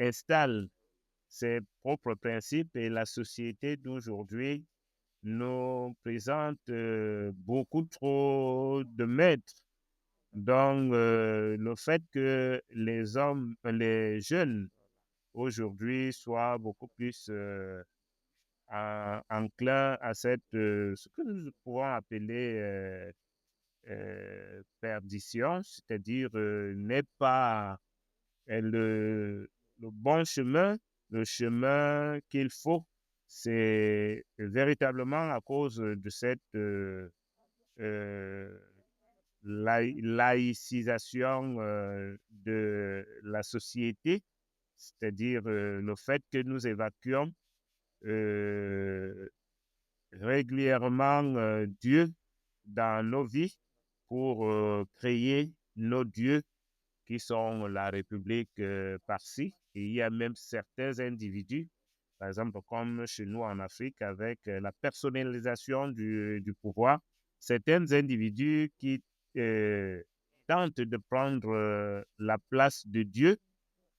installe ses propres principes et la société d'aujourd'hui nous présente beaucoup trop de maîtres. Donc, le fait que les jeunes aujourd'hui soient beaucoup plus enclins à ce que nous pouvons appeler perdition, c'est-à-dire n'est pas le bon chemin, le chemin qu'il faut. C'est véritablement à cause de cette euh, laïcisation de la société, c'est-à-dire le fait que nous évacuons euh, régulièrement Dieu dans nos vies pour créer nos dieux qui sont la République par-ci. Et il y a même certains individus, par exemple comme chez nous en Afrique, avec la personnalisation du pouvoir, certains individus qui tentent de prendre la place de Dieu.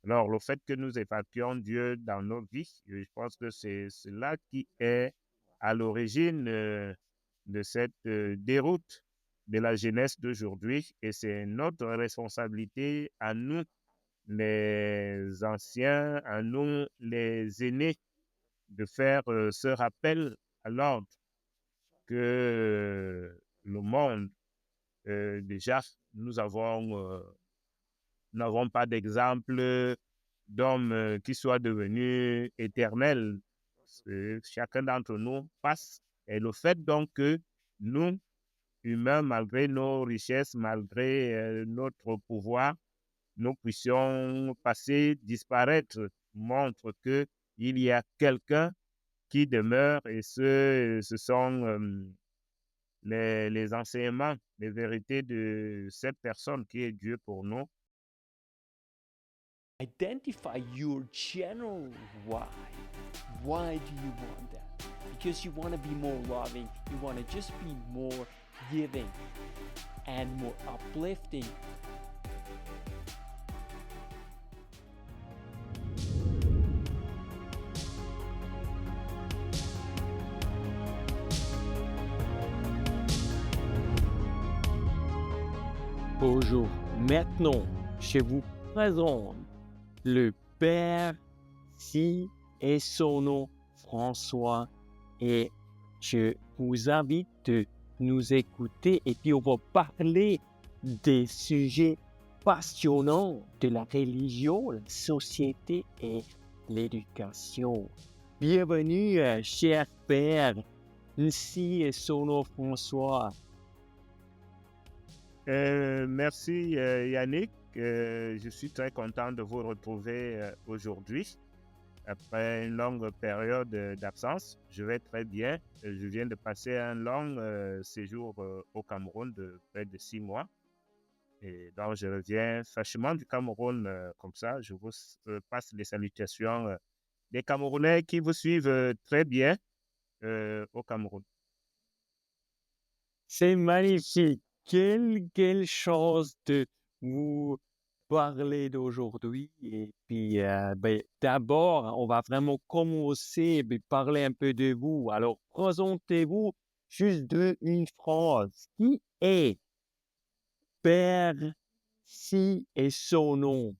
Alors, le fait que nous évacuions Dieu dans nos vies, je pense que c'est cela qui est à l'origine de cette déroute de la jeunesse d'aujourd'hui. Et c'est notre responsabilité à nous, les anciens, à nous, les aînés, de faire ce rappel à l'ordre que le monde, déjà, nous n'avons pas d'exemple d'homme qui soit devenu éternel. Chacun d'entre nous passe. Et le fait donc que nous, humains, malgré nos richesses, malgré notre pouvoir, nous puissions passer, disparaître, montre qu'il y a quelqu'un qui demeure et ce sont les enseignements, les vérités de cette personne qui est Dieu pour nous. Identify your general why. Why do you want that? Because you want to be more loving, you want to just be more giving and more uplifting. Bonjour, maintenant je vous présente le Père Si et son nom François et je vous invite de nous écouter et puis on va parler des sujets passionnants de la religion, la société et l'éducation. Bienvenue, cher Père Si et son nom François. Merci Yannick. Je suis très content de vous retrouver aujourd'hui. Après une longue période d'absence, je vais très bien. Je viens de passer un long séjour au Cameroun de près de 6 mois. Et donc, je reviens fraîchement du Cameroun comme ça. Je vous passe les salutations des Camerounais qui vous suivent très bien au Cameroun. C'est magnifique. Quelle chance de vous parler d'aujourd'hui. Et puis, d'abord, on va vraiment commencer par parler un peu de vous. Alors, présentez-vous juste une phrase. Qui est Père Si et son nom?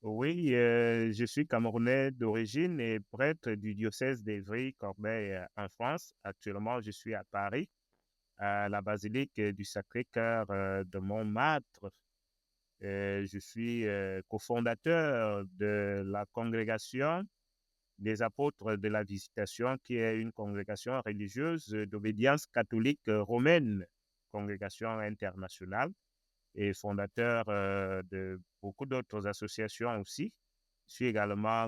Oui, je suis Camerounais d'origine et prêtre du diocèse d'Évry-Corbeil en France. Actuellement, je suis à Paris, à la basilique du Sacré-Cœur de Montmartre. Je suis cofondateur de la congrégation des apôtres de la Visitation, qui est une congrégation religieuse d'obédience catholique romaine, congrégation internationale, et fondateur de beaucoup d'autres associations aussi. Je suis également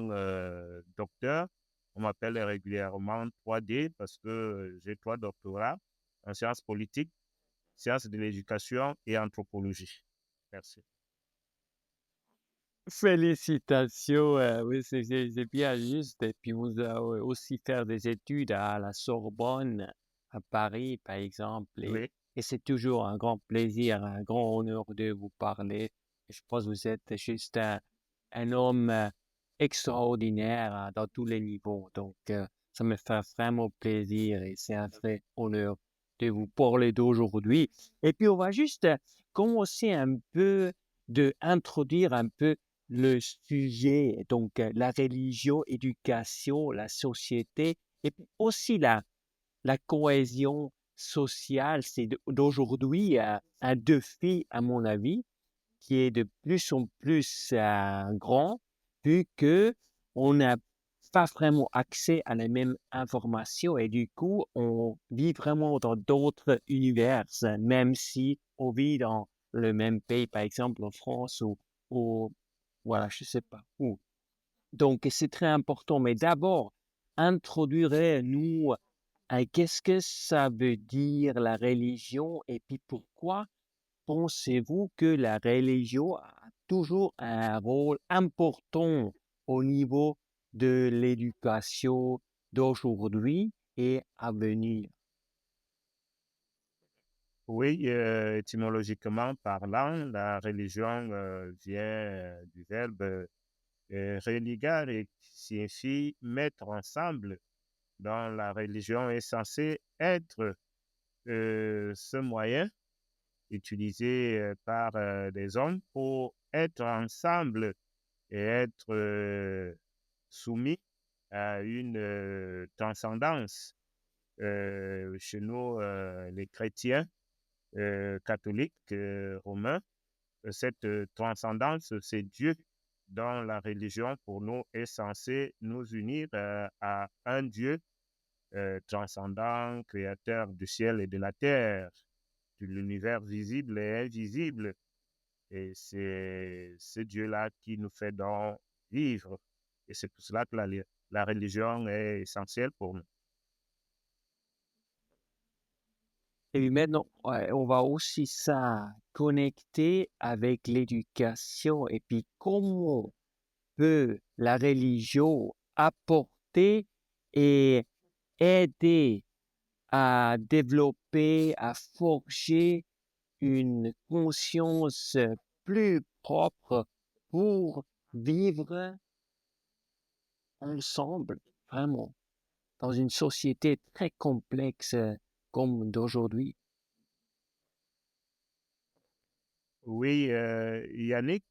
docteur. On m'appelle régulièrement 3D parce que j'ai 3 doctorats en sciences politiques, sciences de l'éducation et anthropologie. Merci. Félicitations, oui, c'est bien juste. Et puis, vous avez aussi fait des études à la Sorbonne, à Paris, par exemple. Oui. Et c'est toujours un grand plaisir, un grand honneur de vous parler. Je pense que vous êtes juste un homme extraordinaire dans tous les niveaux. Donc, ça me fait vraiment plaisir et c'est un vrai honneur de vous parler d'aujourd'hui. Et puis, on va juste commencer un peu introduire un peu le sujet, donc la religion, éducation, la société, et puis aussi la cohésion sociale. C'est d'aujourd'hui un défi, à mon avis, qui est de plus en plus grand, vu que on n'a pas vraiment accès à les mêmes informations et du coup, on vit vraiment dans d'autres univers, même si on vit dans le même pays, par exemple en France ou voilà, je sais pas où. Donc, c'est très important. Mais d'abord, introduirez-nous qu'est-ce que ça veut dire la religion et puis pourquoi pensez-vous que la religion a toujours un rôle important au niveau de l'éducation d'aujourd'hui et à venir? Oui, étymologiquement parlant, la religion vient du verbe religare et qui signifie mettre ensemble. Dans la religion est censé être ce moyen utilisé par des hommes pour être ensemble et être soumis à une transcendance. Chez nous, les chrétiens catholiques romains, cette transcendance, c'est Dieu dans la religion pour nous est censé nous unir à un Dieu transcendant, créateur du ciel et de la terre, de l'univers visible et invisible. Et c'est ce Dieu-là qui nous fait donc vivre. Et c'est pour cela que la religion est essentielle pour nous. Et puis maintenant, ouais, on va aussi ça connecter avec l'éducation et puis comment peut la religion apporter et aider à développer, à forger une conscience plus propre pour vivre ensemble, vraiment, dans une société très complexe comme d'aujourd'hui. Oui, Yannick,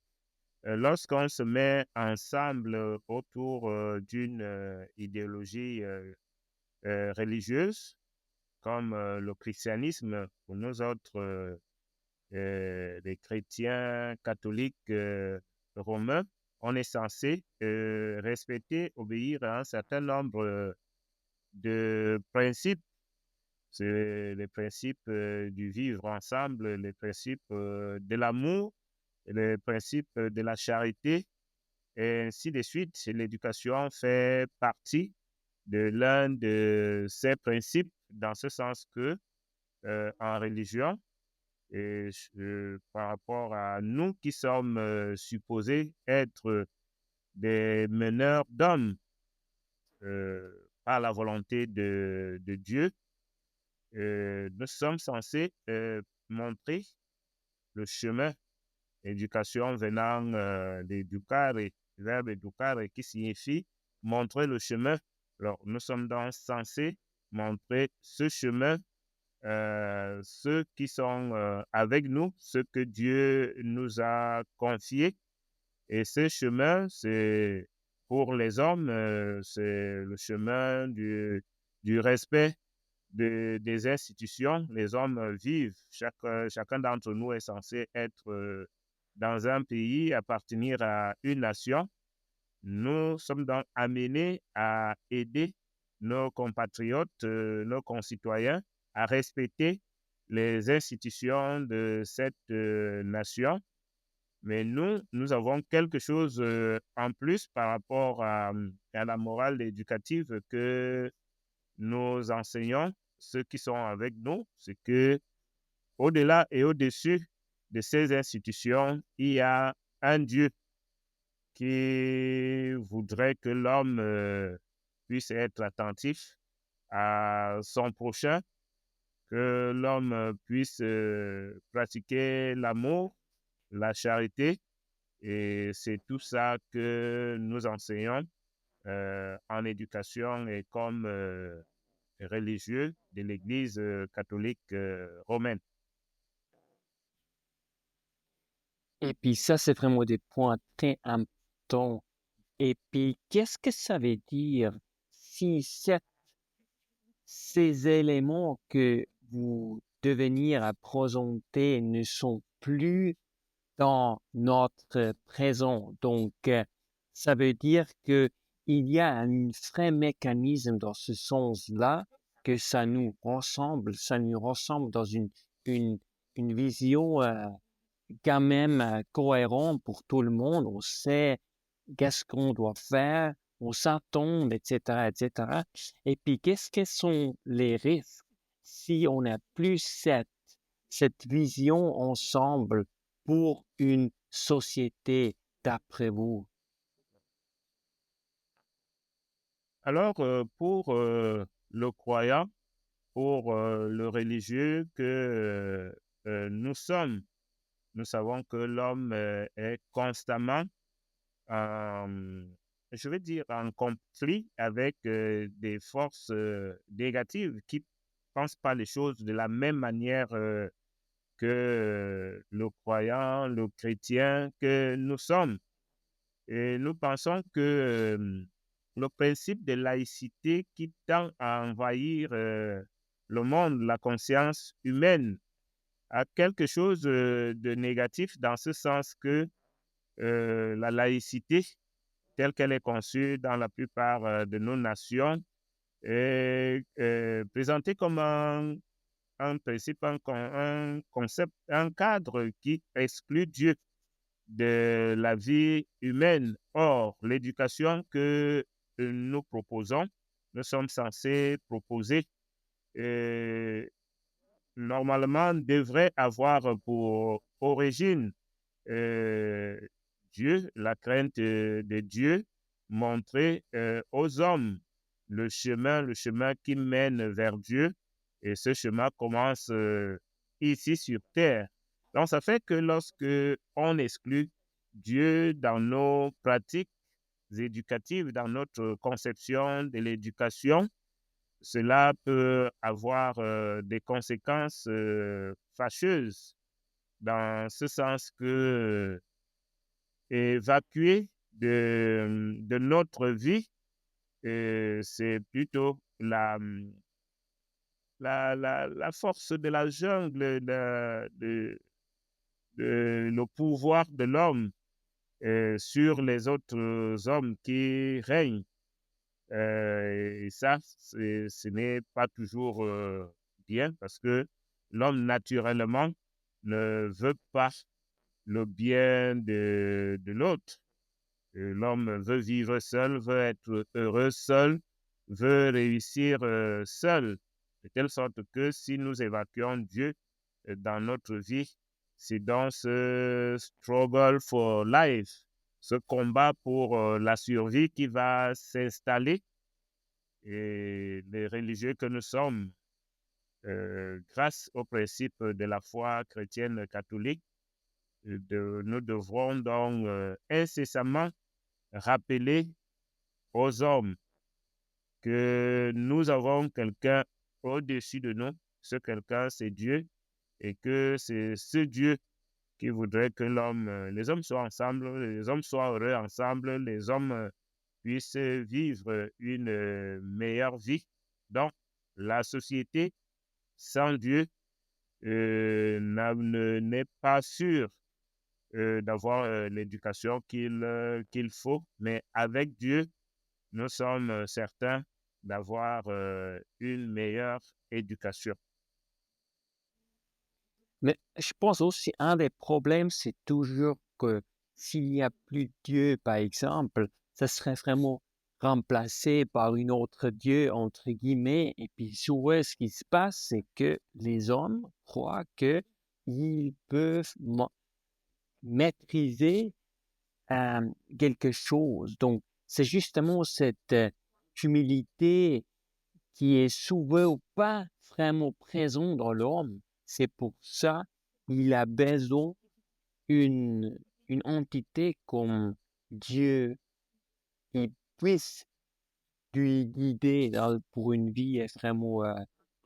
lorsqu'on se met ensemble autour d'une idéologie religieuse, comme le christianisme, pour nous autres, les chrétiens catholiques romains, on est censé respecter, obéir à un certain nombre de principes. C'est les principes du vivre ensemble, les principes de l'amour, les principes de la charité, et ainsi de suite. L'éducation fait partie de l'un de ces principes, dans ce sens que en religion, et par rapport à nous qui sommes supposés être des meneurs d'hommes par la volonté de Dieu, nous sommes censés montrer le chemin, éducation venant d'educare, verbe educare qui signifie montrer le chemin. Alors, nous sommes donc censés montrer ce chemin, ceux qui sont avec nous, ce que Dieu nous a confié. Et ce chemin, c'est pour les hommes, c'est le chemin du respect des institutions. Les hommes vivent, chacun d'entre nous est censé être dans un pays, appartenir à une nation. Nous sommes donc amenés à aider nos compatriotes, nos concitoyens, à respecter les institutions de cette nation. Mais nous avons quelque chose en plus par rapport à la morale éducative que nous enseignons, ceux qui sont avec nous, c'est que au-delà et au-dessus de ces institutions, il y a un Dieu qui voudrait que l'homme puisse être attentif à son prochain, que l'homme puisse pratiquer l'amour, la charité, Et c'est tout ça que nous enseignons en éducation et comme religieux de l'Église catholique romaine. Et puis ça, c'est vraiment des points très importants. Et puis, qu'est-ce que ça veut dire si ces éléments que vous devenir à présenter ne sont plus dans notre présent? Donc, ça veut dire que il y a un vrai mécanisme dans ce sens-là, que ça nous ressemble dans une, une vision quand même cohérente pour tout le monde. On sait qu'est-ce qu'on doit faire, on s'attend, etc., etc. Et puis, qu'est-ce que sont les risques si on n'a plus cette vision ensemble pour une société d'après vous? Alors, pour le croyant, pour le religieux que nous sommes, nous savons que l'homme est constamment en, je veux dire, en conflit avec des forces négatives qui ne pensent pas les choses de la même manière que le croyant, le chrétien que nous sommes. Et nous pensons que le principe de laïcité qui tend à envahir le monde, la conscience humaine, a quelque chose de négatif dans ce sens que la laïcité, telle qu'elle est conçue dans la plupart de nos nations, est présentée comme un principe, un concept, un cadre qui exclut Dieu de la vie humaine. Or, l'éducation que nous proposons, nous sommes censés proposer, euh, normalement devrait avoir pour origine euh, Dieu, la crainte de Dieu, montrer aux hommes le chemin qui mène vers Dieu. Et ce chemin commence ici sur terre. Donc, ça fait que lorsque on exclut Dieu dans nos pratiques éducatives, dans notre conception de l'éducation, cela peut avoir des conséquences fâcheuses dans ce sens que évacuer de notre vie, c'est plutôt la force de la jungle, le pouvoir de l'homme sur les autres hommes qui règnent. Et ça, ce n'est pas toujours bien parce que l'homme, naturellement, ne veut pas le bien de l'autre. L'homme veut vivre seul, veut être heureux seul, veut réussir seul, de telle sorte que si nous évacuons Dieu dans notre vie, c'est dans ce struggle for life, ce combat pour la survie qui va s'installer. Et les religieux que nous sommes, grâce au principe de la foi chrétienne catholique, nous devrons donc incessamment rappeler aux hommes que nous avons quelqu'un au-dessus de nous. Ce quelqu'un, c'est Dieu, et que c'est ce Dieu qui voudrait que les hommes soient ensemble, les hommes soient heureux ensemble, les hommes puissent vivre une meilleure vie. Donc, la société sans Dieu n'est pas sûre d'avoir l'éducation qu'il faut, mais avec Dieu, nous sommes certains d'avoir une meilleure éducation. Mais je pense aussi un des problèmes, c'est toujours que s'il n'y a plus de Dieu, par exemple, ça serait vraiment remplacé par une autre Dieu, entre guillemets. Et puis souvent, ce qui se passe, c'est que les hommes croient que ils peuvent maîtriser quelque chose. Donc, c'est justement cette humilité qui est souvent pas vraiment présent dans l'homme. C'est pour ça qu'il a besoin d'une une entité comme Dieu qui puisse lui guider pour une vie vraiment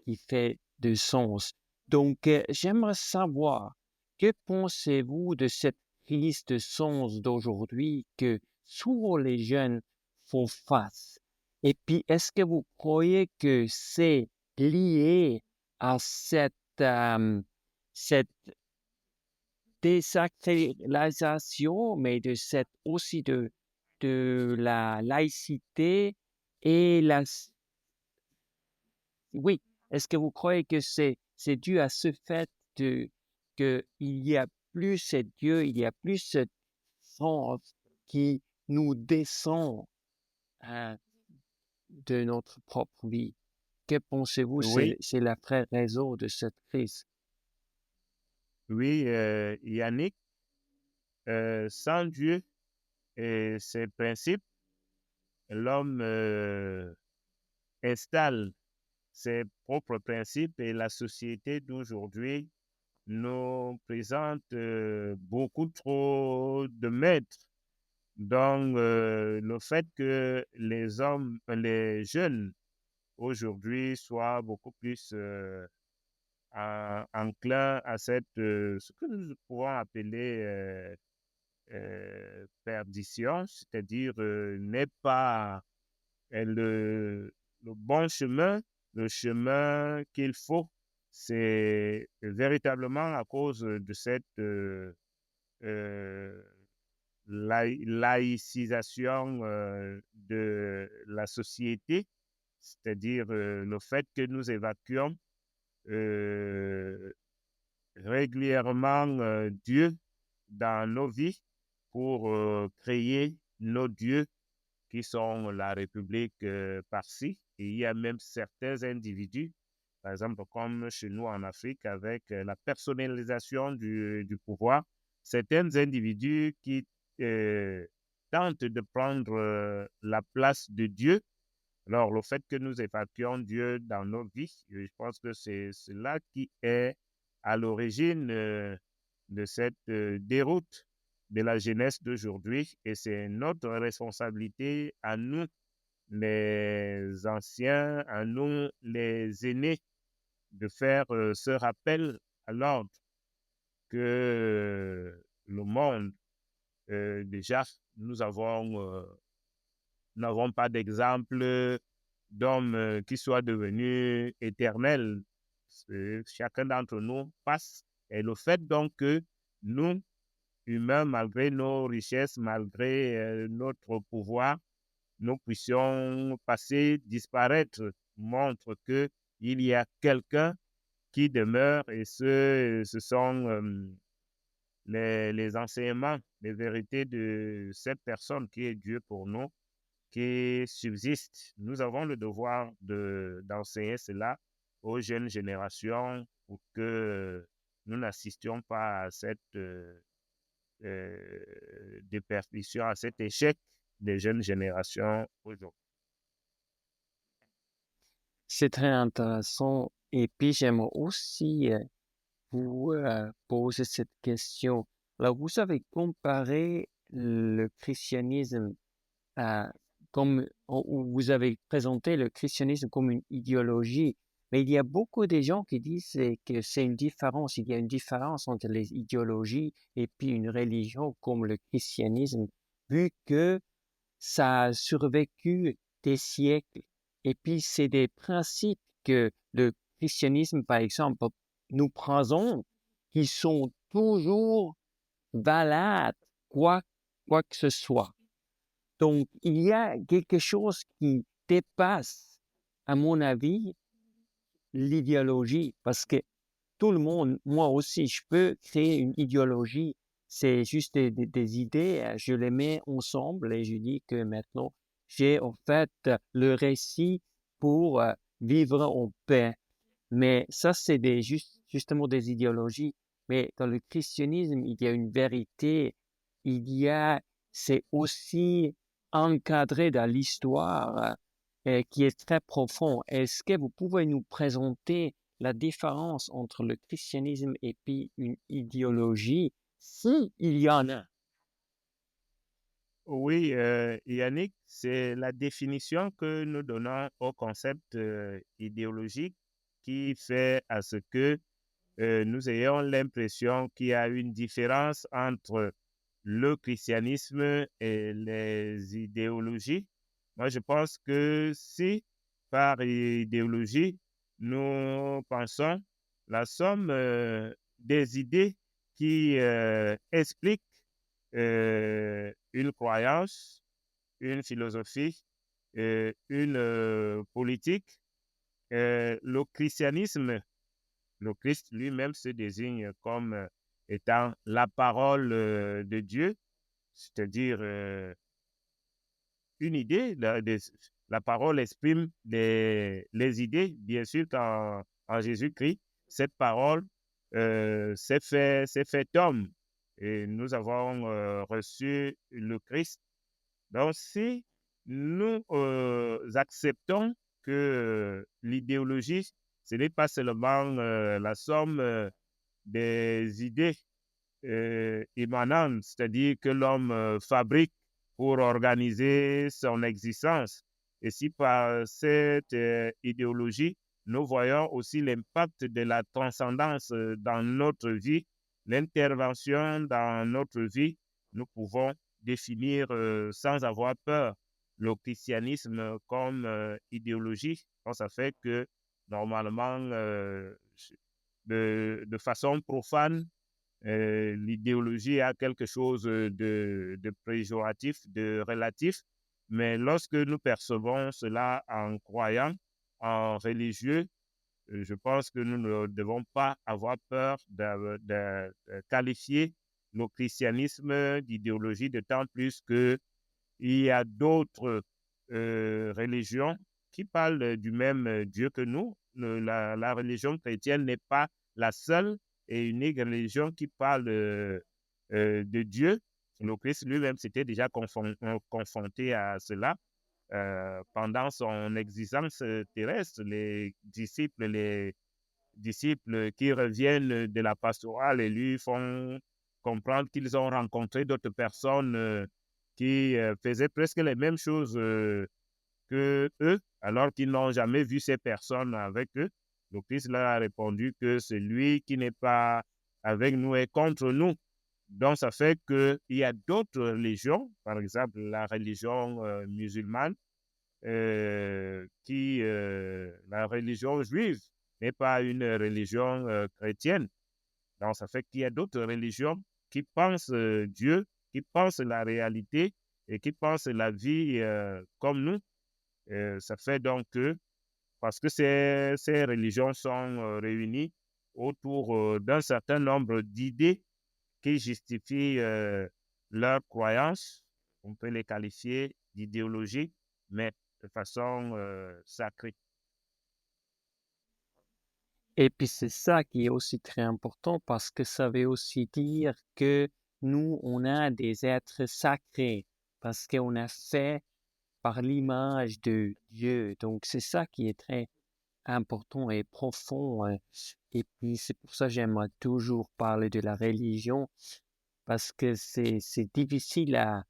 qui fait de sens. Donc, j'aimerais savoir, que pensez-vous de cette crise de sens d'aujourd'hui que souvent les jeunes font face? Et puis, est-ce que vous croyez que c'est lié à cette désacralisation, mais de cette aussi de la laïcité et oui, est-ce que vous croyez que c'est dû à ce fait qu'il y a plus ce Dieu, il y a plus ce sens qui nous descend hein, de notre propre vie? Que pensez-vous, Oui, c'est la vraie raison de cette crise? oui, Yannick, sans Dieu et ses principes, l'homme installe ses propres principes et la société d'aujourd'hui nous présente beaucoup trop de maîtres. Donc, le fait que les jeunes aujourd'hui soient beaucoup plus enclins à ce que nous pouvons appeler perdition, c'est-à-dire n'est pas le bon chemin, le chemin qu'il faut. C'est véritablement à cause de cette euh, laïcisation de la société, c'est-à-dire le fait que nous évacuons euh, régulièrement Dieu dans nos vies pour créer nos dieux qui sont la République par-ci. Et il y a même certains individus, par exemple comme chez nous en Afrique, avec la personnalisation du pouvoir, certains individus qui euh, tentent de prendre la place de Dieu. Alors, le fait que nous évacuons Dieu dans nos vies, je pense que c'est cela qui est à l'origine de cette déroute de la jeunesse d'aujourd'hui. Et c'est notre responsabilité à nous, les anciens, à nous, les aînés, de faire ce rappel à l'ordre que le monde, déjà, nous n'avons pas d'exemple d'homme qui soit devenu éternel. Chacun d'entre nous passe. Et le fait donc que nous, humains, malgré nos richesses, malgré notre pouvoir, nous puissions passer, disparaître, montre qu'il y a quelqu'un qui demeure et ce sont les enseignements, les vérités de cette personne qui est Dieu pour nous, qui subsiste. Nous avons le devoir d'enseigner cela aux jeunes générations pour que nous n'assistions pas à cette déperdition, à cet échec des jeunes générations aujourd'hui. C'est très intéressant. Et puis, j'aimerais aussi vous poser cette question. Alors, vous avez comparé le christianisme à, ou vous avez présenté le christianisme comme une idéologie, mais il y a beaucoup de gens qui disent que c'est une différence. Il y a une différence entre les idéologies et puis une religion comme le christianisme, vu que ça a survécu des siècles. Et puis, c'est des principes que le christianisme, par exemple, nous prenons qui sont toujours valables, quoi, quoi que ce soit. Donc, il y a quelque chose qui dépasse, à mon avis, l'idéologie, parce que tout le monde, moi aussi, je peux créer une idéologie. C'est juste des idées, je les mets ensemble et je dis que maintenant, j'ai en fait le récit pour vivre en paix. Mais ça, c'est justement des idéologies. Mais dans le christianisme, il y a une vérité. C'est aussi encadré dans l'histoire qui est très profond. Est-ce que vous pouvez nous présenter la différence entre le christianisme et puis une idéologie, si il y en a? Oui, Yannick, c'est la définition que nous donnons au concept idéologique qui fait à ce que nous ayons l'impression qu'il y a une différence entre le christianisme et les idéologies. Moi, je pense que si par idéologie, nous pensons la somme des idées qui expliquent une croyance, une philosophie, une politique, le christianisme, le Christ lui-même se désigne comme étant la parole de Dieu, c'est-à-dire une idée. La parole exprime les idées, bien sûr en Jésus-Christ. Cette parole s'est fait homme et nous avons reçu le Christ. Donc, si nous acceptons que l'idéologie, ce n'est pas seulement la somme des idées émanantes, c'est-à-dire que l'homme fabrique pour organiser son existence. Et si par cette idéologie, nous voyons aussi l'impact de la transcendance dans notre vie, l'intervention dans notre vie, nous pouvons définir sans avoir peur le christianisme comme idéologie. Donc, ça fait que normalement, de façon profane, l'idéologie a quelque chose de péjoratif, de relatif, mais lorsque nous percevons cela en croyant, en religieux, je pense que nous ne devons pas avoir peur de qualifier le christianisme d'idéologie, d'autant plus qu'il y a d'autres religions qui parlent du même Dieu que nous. La religion chrétienne n'est pas la seule et unique religion qui parle de Dieu. Le Christ lui-même s'était déjà confronté à cela pendant son existence terrestre. Les disciples qui reviennent de la pastorale et lui font comprendre qu'ils ont rencontré d'autres personnes qui faisaient presque les mêmes choses que eux, alors qu'ils n'ont jamais vu ces personnes avec eux. Le Christ leur a répondu que celui qui n'est pas avec nous est contre nous. Donc, ça fait qu'il y a d'autres religions, par exemple la religion musulmane, la religion juive n'est pas une religion chrétienne. Donc, ça fait qu'il y a d'autres religions qui pensent Dieu, qui pensent la réalité et qui pensent la vie comme nous. Ça fait donc que, parce que ces religions sont réunies autour d'un certain nombre d'idées qui justifient leurs croyances, on peut les qualifier d'idéologie, mais de façon sacrée. Et puis c'est ça qui est aussi très important parce que ça veut aussi dire que nous, on a des êtres sacrés parce qu'on a fait par l'image de Dieu. Donc c'est ça qui est très important et profond. Et puis c'est pour ça que j'aime toujours parler de la religion parce que c'est difficile à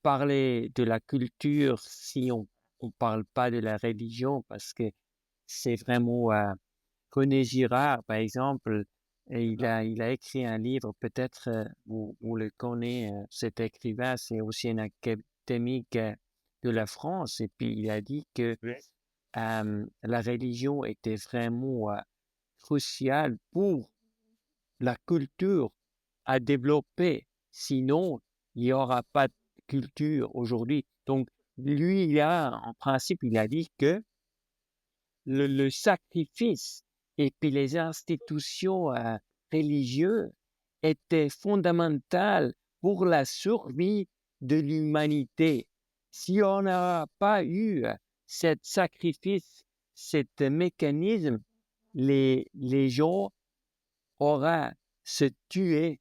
parler de la culture si on parle pas de la religion parce que c'est vraiment René Girard, par exemple, et il a écrit un livre, peut-être vous le connaissez, cet écrivain, c'est aussi un académique de la France, et puis il a dit que Oui, la religion était vraiment cruciale pour la culture à développer. Sinon, il n'y aura pas de culture aujourd'hui. Donc, lui, en principe, il a dit que le sacrifice et puis les institutions religieuses étaient fondamentales pour la survie de l'humanité. Si on n'a pas eu cet sacrifice, cet mécanisme, les gens auraient se tué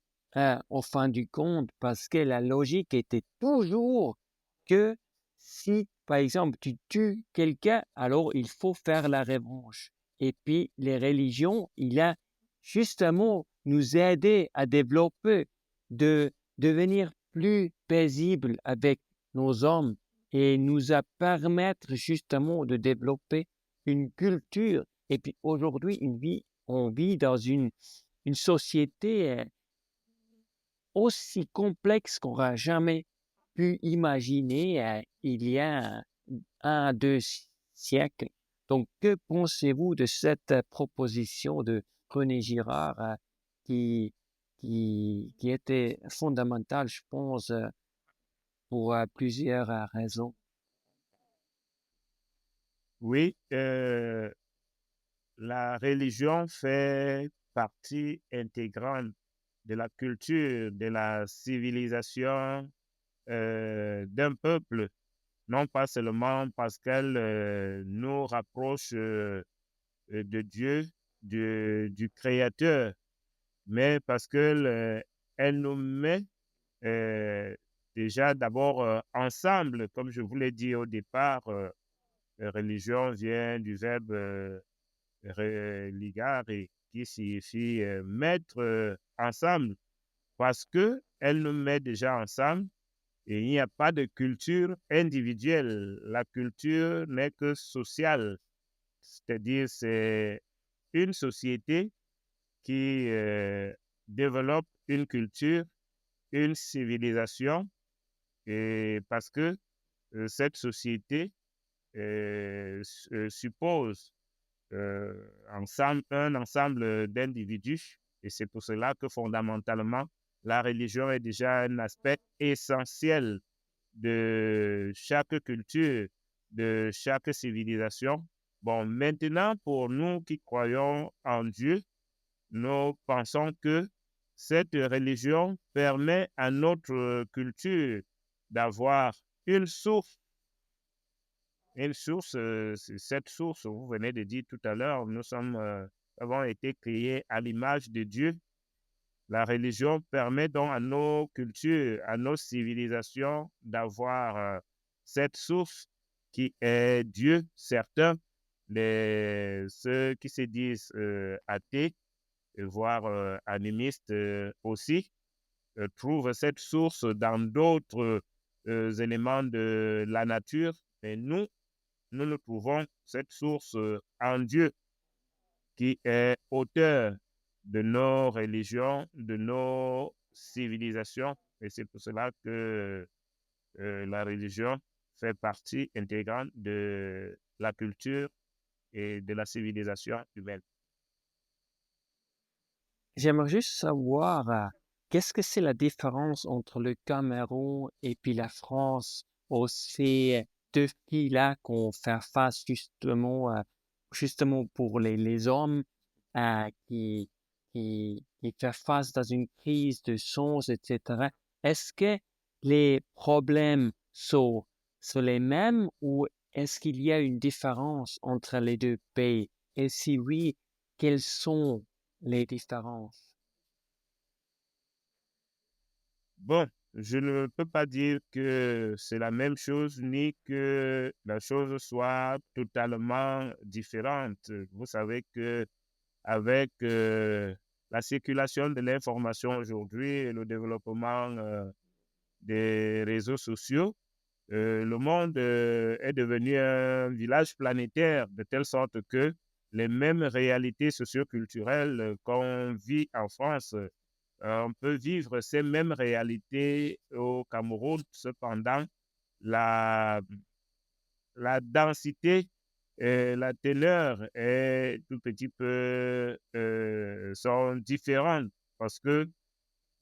au fin du compte parce que la logique était toujours que si, par exemple, tu tues quelqu'un, alors il faut faire la revanche. Et puis, les religions, il a justement nous aidé à développer, de devenir plus paisible avec nos hommes et nous a permettre justement de développer une culture. Et puis aujourd'hui, on vit dans une société aussi complexe qu'on n'aura jamais pu imaginer il y a un, deux siècles. Donc, que pensez-vous de cette proposition de René Girard qui, qui était fondamentale, je pense, pour plusieurs raisons? Oui, la religion fait partie intégrante de la culture, de la civilisation d'un peuple, non pas seulement parce qu'elle nous rapproche de Dieu, du Créateur, mais parce qu'elle elle nous met euh, déjà d'abord ensemble, comme je vous l'ai dit au départ, religion vient du verbe religare qui signifie mettre ensemble, parce que elle nous met déjà ensemble et il n'y a pas de culture individuelle. La culture n'est que sociale, c'est-à-dire c'est une société qui développe une culture, une civilisation, et parce que cette société suppose un ensemble d'individus, et c'est pour cela que fondamentalement, la religion est déjà un aspect essentiel de chaque culture, de chaque civilisation. Bon, maintenant, pour nous qui croyons en Dieu, nous pensons que cette religion permet à notre culture d'avoir une source. Une source, cette source, vous venez de dire tout à l'heure, avons été créés à l'image de Dieu. La religion permet donc à nos cultures, à nos civilisations d'avoir cette source qui est Dieu. Certains, ceux qui se disent athées, voire animistes aussi, trouvent cette source dans d'autres éléments de la nature. Mais nous trouvons cette source en Dieu, qui est auteur de nos religions, de nos civilisations. Et c'est pour cela que la religion fait partie intégrante de la culture et de la civilisation humaine. J'aimerais juste savoir, qu'est-ce que c'est la différence entre le Cameroun et puis la France aux ces deux pays-là qu'on fait face justement pour les hommes qui, qui fait face dans une crise de sens, etc. Est-ce que les problèmes sont les mêmes ou est-ce qu'il y a une différence entre les deux pays? Et si oui, quelles sont les différences? Bon, je ne peux pas dire que c'est la même chose ni que la chose soit totalement différente. Vous savez que avec la circulation de l'information aujourd'hui et le développement des réseaux sociaux, le monde est devenu un village planétaire, de telle sorte que les mêmes réalités socioculturelles qu'on vit en France, on peut vivre ces mêmes réalités au Cameroun. Cependant, la, la densité et la teneur est tout petit peu sont différentes, parce que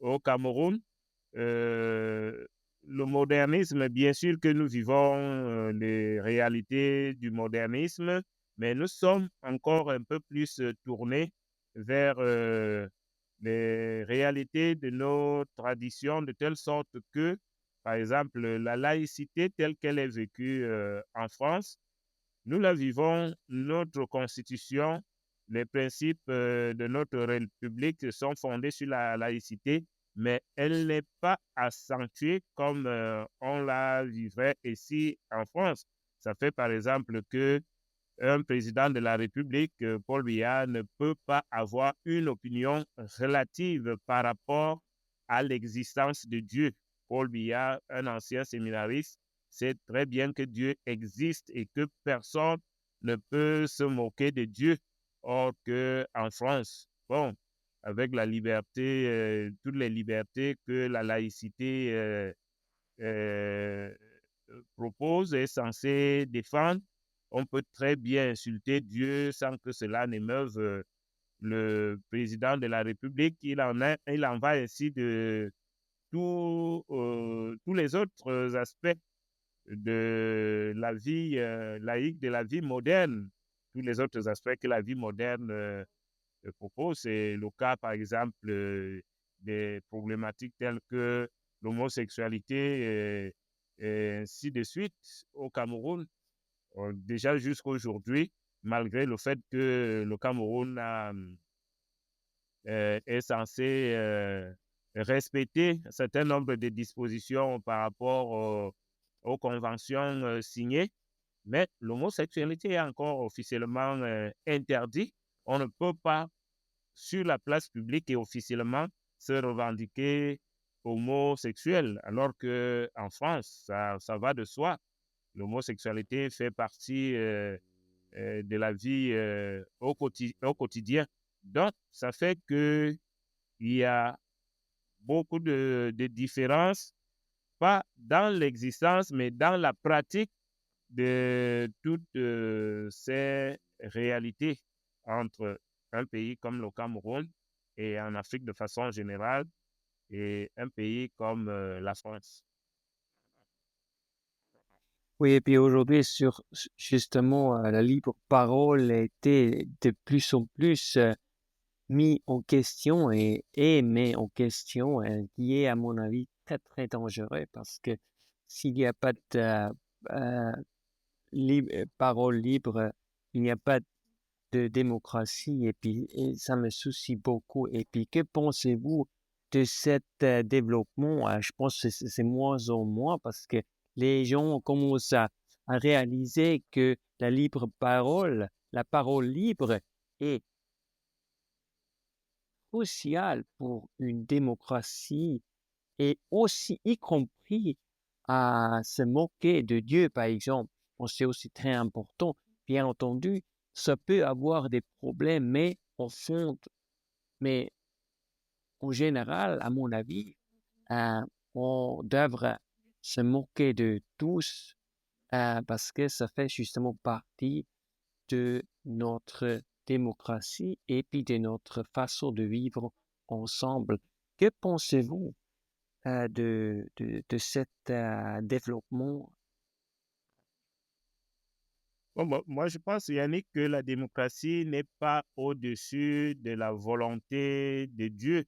au Cameroun, euh, le modernisme, bien sûr que nous vivons les réalités du modernisme, mais nous sommes encore un peu plus tournés vers les réalités de nos traditions, de telle sorte que, par exemple, la laïcité telle qu'elle est vécue en France, nous la vivons, notre constitution, les principes de notre république sont fondés sur la laïcité, mais elle n'est pas accentuée comme on la vivrait ici en France. Ça fait par exemple que un président de la République, Paul Biya, ne peut pas avoir une opinion relative par rapport à l'existence de Dieu. Paul Biya, un ancien séminariste, sait très bien que Dieu existe et que personne ne peut se moquer de Dieu. Or qu'en France, bon, avec la liberté, toutes les libertés que la laïcité euh, propose et est censée défendre, on peut très bien insulter Dieu sans que cela n'émeuve le président de la République. Il en va ainsi de tous les autres aspects de la vie laïque, de la vie moderne, tous les autres aspects que la vie moderne propose. C'est le cas, par exemple, des problématiques telles que l'homosexualité et ainsi de suite au Cameroun. Déjà jusqu'à aujourd'hui, malgré le fait que le Cameroun est censé respecter un certain nombre de dispositions par rapport aux conventions signées, mais l'homosexualité est encore officiellement interdite. On ne peut pas, sur la place publique et officiellement, se revendiquer homosexuel, alors qu'en France, ça va de soi. L'homosexualité fait partie de la vie au quotidien. Donc, ça fait qu'il y a beaucoup de différences, pas dans l'existence, mais dans la pratique de toutes ces réalités entre un pays comme le Cameroun et en Afrique de façon générale et un pays comme la France. Oui, et puis aujourd'hui, justement, la libre parole a été de plus en plus mis en question et mis en question, qui est, à mon avis, très, très dangereux parce que s'il n'y a pas de euh, parole libre, il n'y a pas de démocratie et puis et ça me soucie beaucoup. Et puis, que pensez-vous de cet développement? Je pense que c'est moins en moins parce que les gens commencent à réaliser que la libre parole, la parole libre est cruciale pour une démocratie et aussi y compris à se moquer de Dieu, par exemple. Bon, c'est aussi très important. Bien entendu, ça peut avoir des problèmes, mais mais en général, à mon avis, euh, on devrait se moquer de tous parce que ça fait justement partie de notre démocratie et puis de notre façon de vivre ensemble. Que pensez-vous de cet développement? Bon, moi, je pense, Yannick, que la démocratie n'est pas au-dessus de la volonté de Dieu.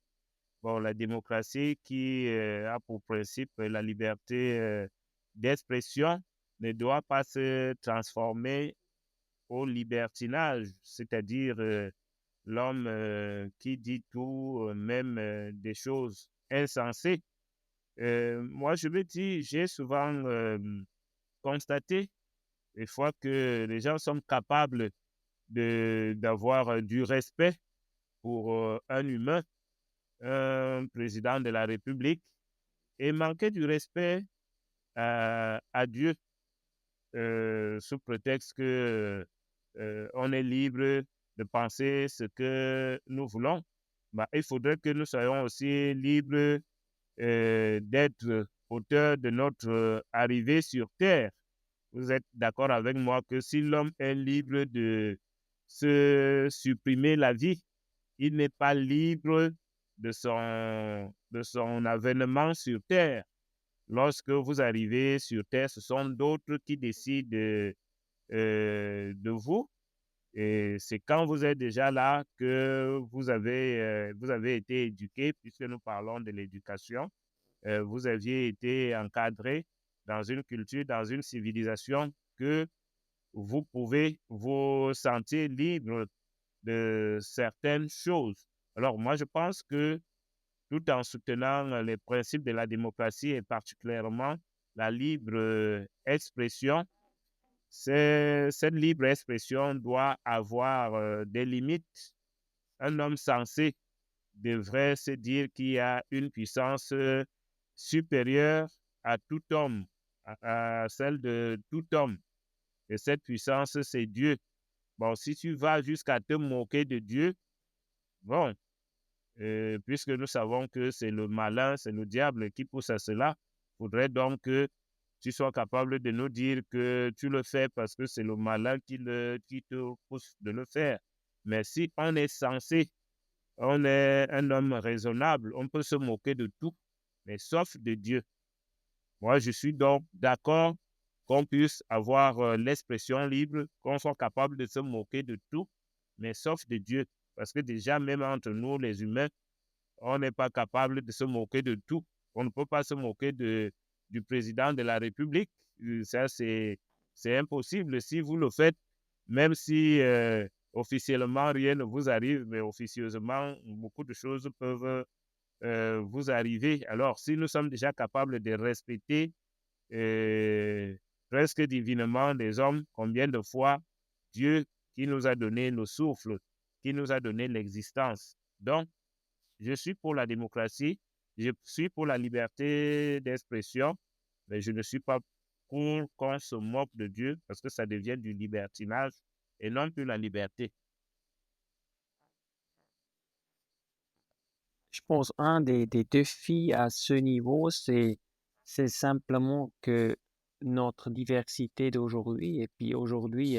Bon, la démocratie qui a pour principe la liberté d'expression ne doit pas se transformer au libertinage, c'est-à-dire l'homme qui dit tout, même des choses insensées. Moi, je me dis, j'ai souvent constaté des fois que les gens sont capables d'avoir du respect pour un humain, un président de la République, et manquer du respect à Dieu sous prétexte que on est libre de penser ce que nous voulons. Bah, il faudrait que nous soyons aussi libres d'être auteurs de notre arrivée sur Terre. Vous êtes d'accord avec moi que si l'homme est libre de se supprimer la vie, il n'est pas libre de son avènement sur Terre. Lorsque vous arrivez sur Terre, ce sont d'autres qui décident de vous. Et c'est quand vous êtes déjà là que vous avez été éduqué, puisque nous parlons de l'éducation. Vous aviez été encadré dans une culture, dans une civilisation que vous pouvez vous sentir libre de certaines choses. Alors moi, je pense que tout en soutenant les principes de la démocratie et particulièrement la libre expression, cette libre expression doit avoir des limites. Un homme sensé devrait se dire qu'il y a une puissance supérieure à tout homme, à celle de tout homme. Et cette puissance, c'est Dieu. Bon, si tu vas jusqu'à te moquer de Dieu, bon, puisque nous savons que c'est le malin, c'est le diable qui pousse à cela, il faudrait donc que tu sois capable de nous dire que tu le fais parce que c'est le malin qui te pousse de le faire. Mais si on est censé, on est un homme raisonnable, on peut se moquer de tout, mais sauf de Dieu. Moi, je suis donc d'accord qu'on puisse avoir l'expression libre, qu'on soit capable de se moquer de tout, mais sauf de Dieu. Parce que déjà, même entre nous, les humains, on n'est pas capable de se moquer de tout. On ne peut pas se moquer du président de la République. Ça, c'est impossible. Si vous le faites, même si officiellement rien ne vous arrive, mais officieusement, beaucoup de choses peuvent vous arriver. Alors, si nous sommes déjà capables de respecter presque divinement les hommes, combien de fois Dieu qui nous a donné le souffle, qui nous a donné l'existence. Donc, je suis pour la démocratie, je suis pour la liberté d'expression, mais je ne suis pas pour qu'on se moque de Dieu parce que ça devient du libertinage et non plus la liberté. Je pense un des défis à ce niveau, c'est simplement que notre diversité d'aujourd'hui, et puis aujourd'hui,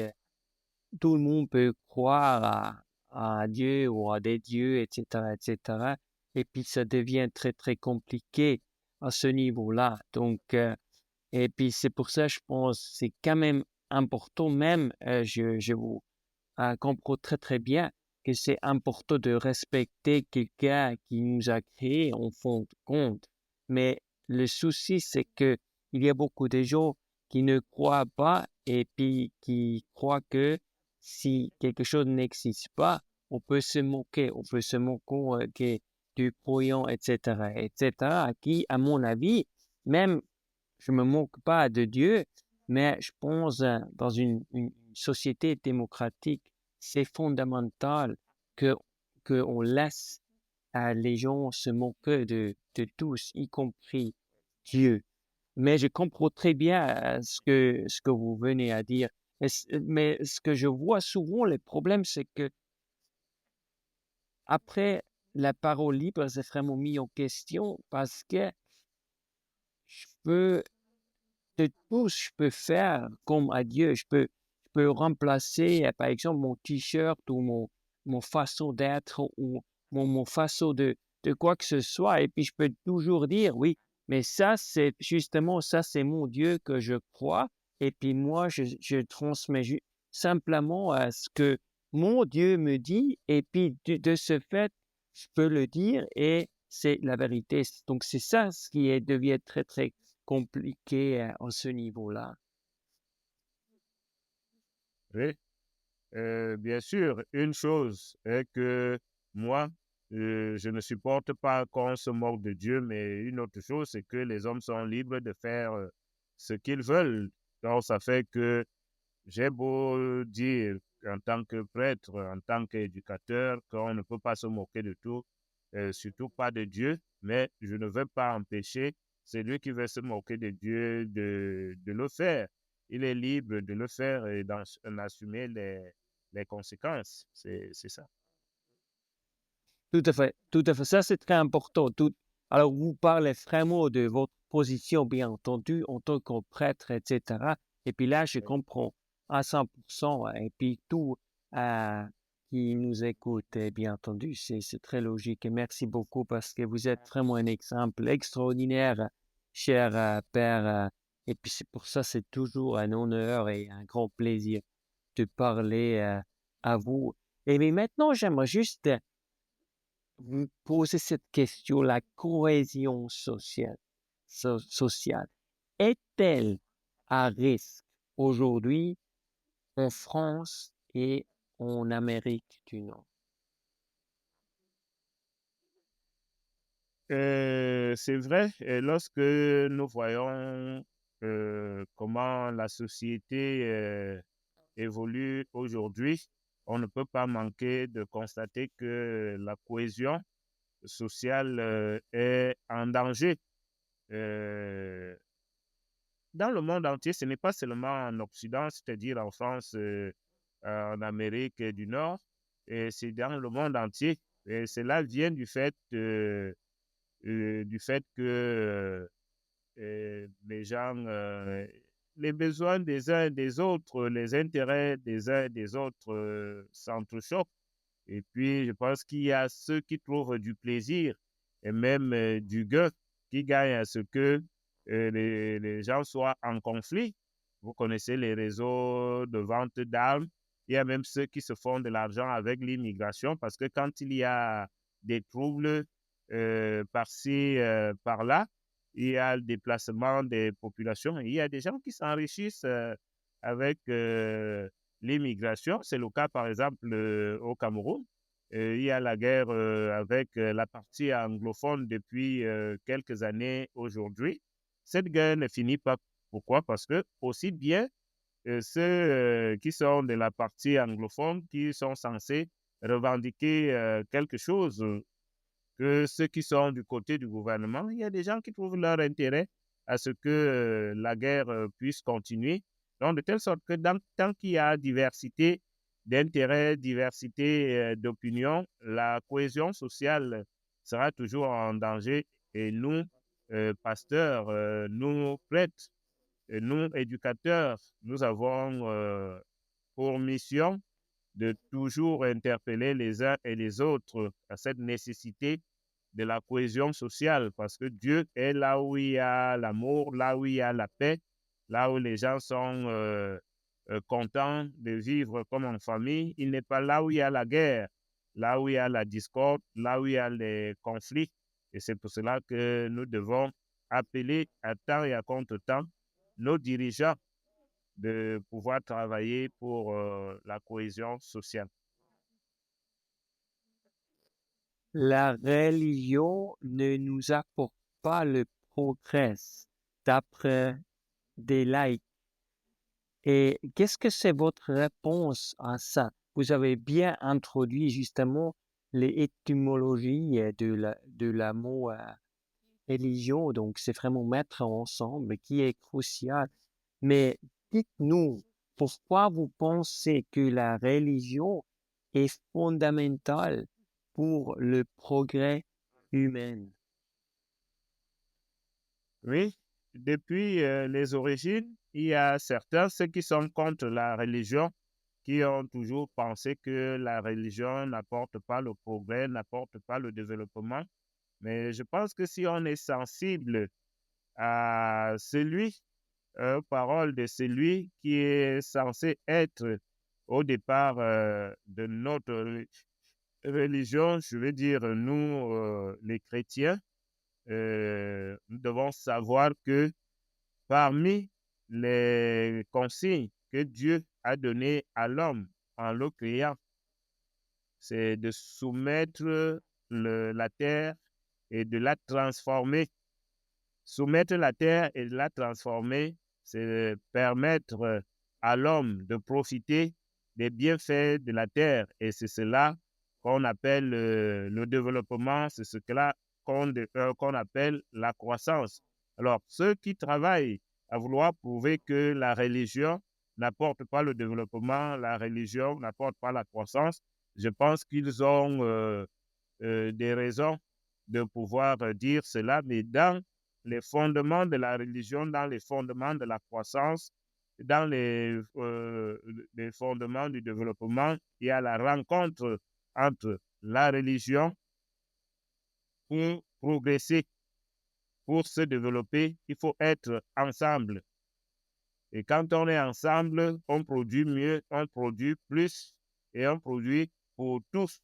tout le monde peut croire à Dieu ou à des dieux, etc., etc. Et puis ça devient très, très compliqué à ce niveau-là. Donc, et puis c'est pour ça, je pense, c'est quand même important, même, je vous comprends très, très bien que c'est important de respecter quelqu'un qui nous a créés en fin de compte. Mais le souci, c'est que il y a beaucoup de gens qui ne croient pas et puis qui croient que si quelque chose n'existe pas, on peut se moquer du croyant, etc., etc., qui, à mon avis, même je me moque pas de Dieu, mais je pense dans une société démocratique, c'est fondamental que qu'on laisse les gens se moquer de tous, y compris Dieu. Mais je comprends très bien ce que vous venez à dire. Mais ce que je vois souvent, le problème, c'est que après la parole libre, c'est vraiment mis en question parce que je peux de tout, je peux faire comme à Dieu. Je peux remplacer, par exemple, mon t-shirt ou mon façon d'être ou mon façon de quoi que ce soit. Et puis, je peux toujours dire, oui, mais ça, c'est justement, ça, c'est mon Dieu que je crois. Et puis, moi, je transmets simplement ce que mon Dieu me dit. Et puis, de ce fait, je peux le dire et c'est la vérité. Donc, c'est ça ce qui devient très, très compliqué à ce niveau-là. Oui. Bien sûr, une chose est que moi, je ne supporte pas qu'on se moque de Dieu, mais une autre chose, c'est que les hommes sont libres de faire ce qu'ils veulent. Donc, ça fait que j'ai beau dire en tant que prêtre, en tant qu'éducateur, qu'on ne peut pas se moquer de tout, surtout pas de Dieu, mais je ne veux pas empêcher celui qui veut se moquer de Dieu de le faire. Il est libre de le faire et d'en assumer les conséquences. C'est ça. Tout à fait, tout à fait. Ça, c'est très important. Alors, vous parlez vraiment de votre position, bien entendu, en tant que prêtre, etc. Et puis là, je Oui. comprends à 100%. Et puis tout euh, qui nous écoute, bien entendu, c'est très logique. Et merci beaucoup parce que vous êtes vraiment un exemple extraordinaire, cher Père. Et puis c'est pour ça, c'est toujours un honneur et un grand plaisir de parler à vous. Et mais maintenant, j'aimerais juste vous posez cette question, la cohésion sociale est-elle à risque aujourd'hui en France et en Amérique du Nord? C'est vrai, et lorsque nous voyons comment la société évolue aujourd'hui, on ne peut pas manquer de constater que la cohésion sociale est en danger. dans le monde entier, ce n'est pas seulement en Occident, c'est-à-dire en France, en Amérique du Nord, et c'est dans le monde entier. Et cela vient du fait que les gens, les besoins des uns et des autres, les intérêts des uns et des autres s'entrechoquent. Et puis, je pense qu'il y a ceux qui trouvent du plaisir et même du gain, qui gagnent à ce que les gens soient en conflit. Vous connaissez les réseaux de vente d'armes. Il y a même ceux qui se font de l'argent avec l'immigration parce que quand il y a des troubles par-ci, par-là, il y a le déplacement des populations. Il y a des gens qui s'enrichissent avec l'immigration. C'est le cas, par exemple, au Cameroun. Il y a la guerre avec la partie anglophone depuis quelques années aujourd'hui. Cette guerre ne finit pas. Pourquoi? Parce que aussi bien ceux qui sont de la partie anglophone, qui sont censés revendiquer quelque chose que ceux qui sont du côté du gouvernement, il y a des gens qui trouvent leur intérêt à ce que la guerre puisse continuer. Donc, de telle sorte que tant qu'il y a diversité d'intérêts, diversité d'opinions, la cohésion sociale sera toujours en danger. Et nous, pasteurs, nous prêtres, nous éducateurs, nous avons pour mission de toujours interpeller les uns et les autres à cette nécessité de la cohésion sociale, parce que Dieu est là où il y a l'amour, là où il y a la paix, là où les gens sont contents de vivre comme en famille. Il n'est pas là où il y a la guerre, là où il y a la discorde, là où il y a les conflits. Et c'est pour cela que nous devons appeler à temps et à contre-temps nos dirigeants de pouvoir travailler pour la cohésion sociale. La religion ne nous apporte pas le progrès d'après des laïcs. Et qu'est-ce que c'est votre réponse à ça? Vous avez bien introduit justement les étymologies de la mot religion, donc c'est vraiment mettre ensemble qui est crucial. Mais dites-nous, pourquoi vous pensez que la religion est fondamentale pour le progrès humain? Oui, depuis les origines, il y a certains, ceux qui sont contre la religion, qui ont toujours pensé que la religion n'apporte pas le progrès, n'apporte pas le développement. Mais je pense que si on est sensible à aux paroles de celui qui est censé être au départ de notre religion, je veux dire nous, les chrétiens, nous devons savoir que parmi les consignes que Dieu a données à l'homme en le créant, c'est de soumettre la terre et de la transformer. Soumettre la terre et de la transformer, c'est permettre à l'homme de profiter des bienfaits de la terre. Et c'est cela qu'on appelle le développement, c'est ce qu'on appelle la croissance. Alors, ceux qui travaillent à vouloir prouver que la religion n'apporte pas le développement, la religion n'apporte pas la croissance, je pense qu'ils ont des raisons de pouvoir dire cela, mais dans les fondements de la religion, dans les fondements de la croissance, dans les fondements du développement, il y a la rencontre entre la religion pour progresser, pour se développer, il faut être ensemble. Et quand on est ensemble, on produit mieux, on produit plus et on produit pour tous.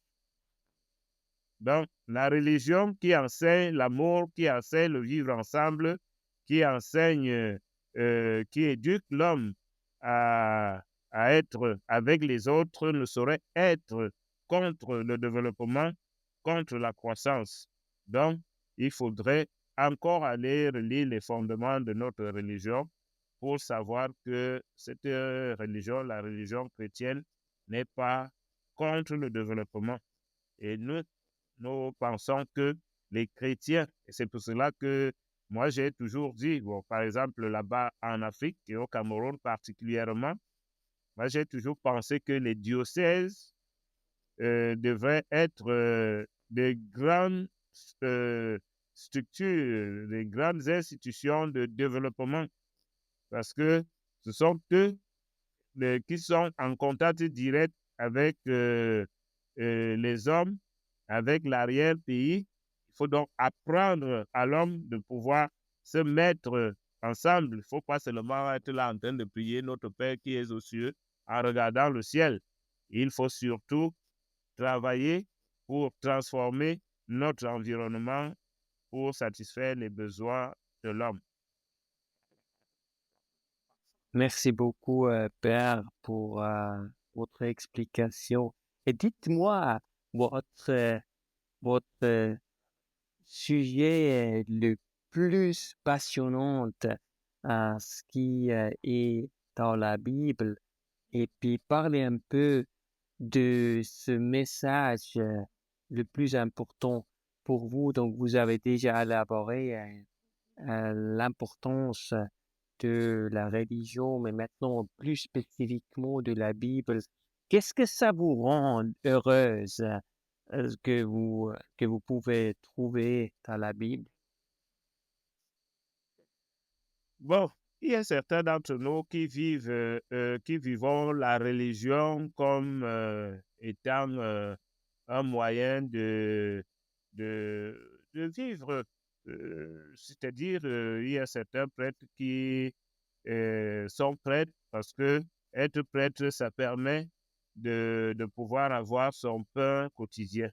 Donc, la religion qui enseigne l'amour, qui enseigne le vivre ensemble, qui enseigne, qui éduque l'homme à, à être avec les autres, ne saurait être contre le développement, contre la croissance. Donc, il faudrait encore aller relire les fondements de notre religion pour savoir que cette religion, la religion chrétienne, n'est pas contre le développement. Et nous pensons que les chrétiens, et c'est pour cela que Moi, j'ai toujours dit, bon, par exemple, là-bas en Afrique et au Cameroun particulièrement, moi, j'ai toujours pensé que les diocèses devraient être des grandes euh, structures, des grandes institutions de développement parce que ce sont eux qui sont en contact direct avec les hommes, avec l'arrière-pays. Il faut donc apprendre à l'homme de pouvoir se mettre ensemble. Il ne faut pas seulement être là en train de prier notre Père qui est aux cieux en regardant le ciel. Il faut surtout travailler pour transformer notre environnement pour satisfaire les besoins de l'homme. Merci beaucoup, Père, pour votre explication. Et dites-moi votre sujet le plus passionnant, ce qui est dans la Bible, et puis parlez un peu de ce message le plus important pour vous. Donc, vous avez déjà élaboré l'importance de la religion, mais maintenant plus spécifiquement de la Bible. Qu'est-ce que ça vous rend heureuse que vous pouvez trouver dans la Bible? Bon, il y a certains d'entre nous qui vivons la religion comme étant un moyen de vivre. C'est-à-dire, il y a certains prêtres qui sont prêtres parce que être prêtre, ça permet de pouvoir avoir son pain quotidien.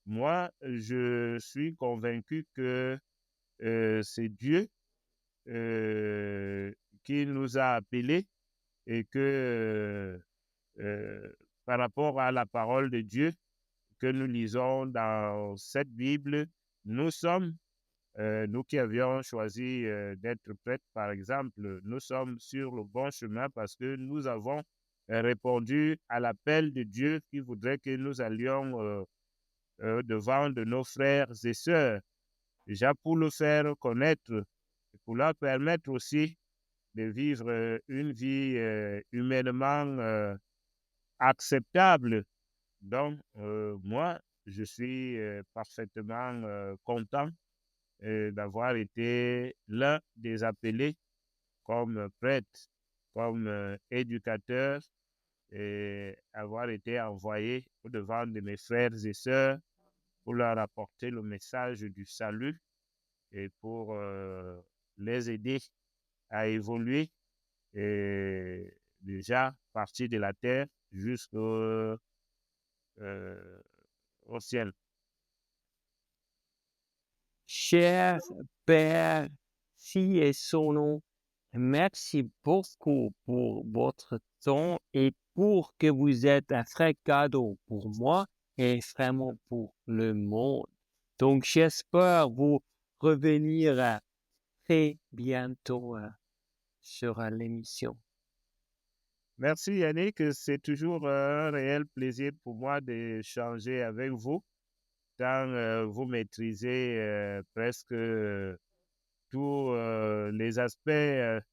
Moi, je suis convaincu que c'est Dieu euh, qui nous a appelés et que par rapport à la parole de Dieu que nous lisons dans cette Bible, nous sommes, nous qui avions choisi d'être prêtres, par exemple, nous sommes sur le bon chemin parce que nous avons répondu à l'appel de Dieu qui voudrait que nous allions devant de nos frères et sœurs, déjà pour le faire connaître, pour leur permettre aussi de vivre une vie humainement acceptable. Donc, moi, je suis parfaitement content d'avoir été l'un des appelés comme prêtre, comme éducateur et avoir été envoyé au devant de mes frères et sœurs pour leur apporter le message du salut et pour les aider à évoluer et déjà partir de la terre jusqu'au au ciel. Cher Père, si et son nom, merci beaucoup pour votre temps et pour que vous êtes un vrai cadeau pour moi et vraiment pour le monde. Donc, j'espère vous revenir très bientôt sur l'émission. Merci Yannick, c'est toujours un réel plaisir pour moi d'échanger avec vous, tant vous maîtrisez presque tous les aspects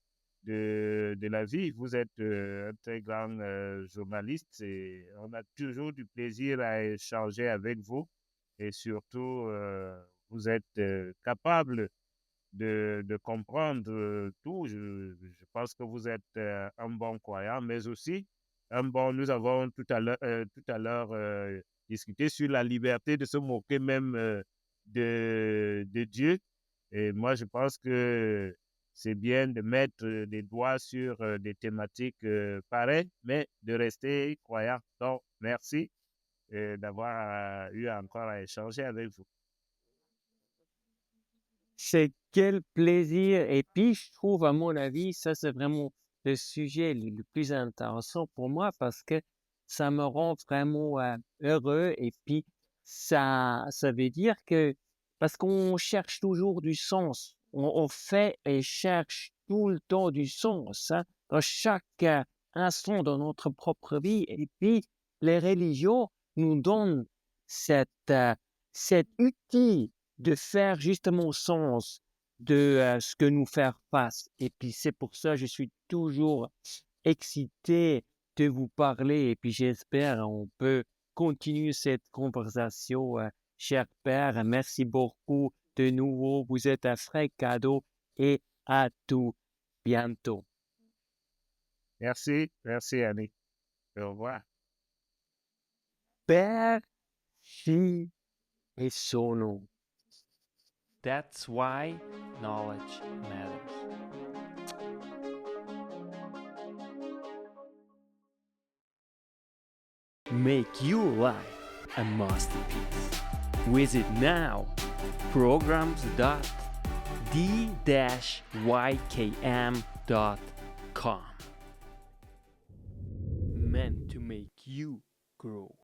de la vie. Vous êtes un très grand journaliste et on a toujours du plaisir à échanger avec vous et surtout, vous êtes capable de comprendre tout. Je pense que vous êtes un bon croyant, mais aussi un bon. Nous avons tout à l'heure discuté sur la liberté de se moquer même de Dieu. Et moi, je pense que c'est bien de mettre des doigts sur des thématiques pareilles, mais de rester croyant. Donc, merci d'avoir eu encore à échanger avec vous. C'est quel plaisir. Et puis, je trouve, à mon avis, ça, c'est vraiment le sujet le plus intéressant pour moi parce que ça me rend vraiment heureux. Et puis, ça veut dire que, parce qu'on cherche toujours du sens, on fait et cherche tout le temps du sens, hein, dans chaque instant de notre propre vie. Et puis, les religions nous donnent cet outil de faire justement sens de ce que nous faire face. Et puis c'est pour ça que je suis toujours excité de vous parler. Et puis j'espère on peut continuer cette conversation, cher père. Merci beaucoup de nouveau. Vous êtes un vrai cadeau et à tout bientôt. Merci, merci Annie. Au revoir. Père, Fils et son nom. That's why knowledge matters. Make your life a masterpiece. Visit now programs.d-ykm.com. Meant to make you grow.